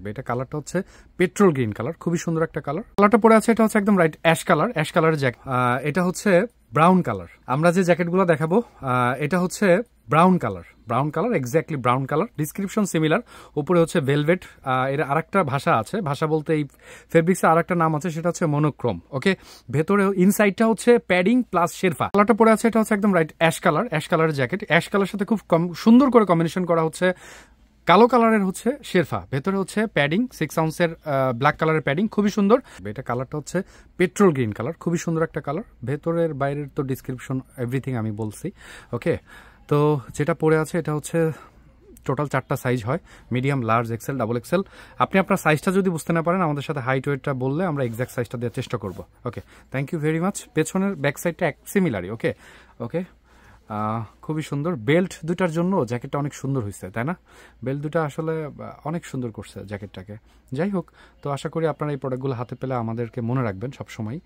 থাকবে। এটা কালারটা হচ্ছে পেট্রোল গ্রিন কালার, খুবই সুন্দর একটা কালার। কালারটা পরে আছে এটা হচ্ছে একদম রাইট অ্যাশ কালারের জ্যাকেট। এটা হচ্ছে ব্রাউন কালার। আমরা যে জ্যাকেটগুলো দেখাবো এটা হচ্ছে brown colour exactly brown colour. Description similar, উপরে হচ্ছে ভেলভেট। এর আরেকটা ভাষা আছে, ভাষা বলতে এই ফেব্রিক্সের আরেকটা নাম আছে, সেটা হচ্ছে মনোক্রোম। ওকে, ভেতরে ইনসাইডটা হচ্ছে প্যাডিং প্লাস শেরফা। কালারটা পরে আছে এটা হচ্ছে একদম রাইট অ্যাশ কালারের জ্যাকেট। অ্যাশ কালারের সাথে খুব সুন্দর করে কম্বিনেশন করা হচ্ছে কালো কালারের হচ্ছে শেরফা, ভেতরে হচ্ছে প্যাডিং 6 আউন্সের ব্ল্যাক কালারের প্যাডিং, খুবই সুন্দর। এটা কালারটা হচ্ছে পেট্রোল গ্রিন কালার, খুবই সুন্দর একটা কালার। ভেতরের বাইরের তো ডিসক্রিপশন এভরিথিং আমি বলছি। ওকে, তো যেটা পরে আছে এটা হচ্ছে টোটাল 4টা সাইজ হয়, medium, large, XL, double XL. আপনি আপনার সাইজটা যদি বুঝতে না পারেন আমাদের সাথে হাইট ওয়েটটা বললে আমরা এক্স্যাক্ট সাইজটা দেওয়ার চেষ্টা করবো। ওকে, থ্যাংক ইউ ভেরি মাচ। পেছনের ব্যাক সাইডটা সিমিলারই। ওকে ওকে, খুবই সুন্দর। বেল্ট দুটার জন্য জ্যাকেটটা অনেক সুন্দর হয়েছে, তাই না? বেল্ট দুটা আসলে অনেক সুন্দর করছে জ্যাকেটটাকে। যাই হোক, তো আশা করি আপনারা এই প্রোডাক্টগুলো হাতে পেলে আমাদেরকে মনে রাখবেন সবসময়।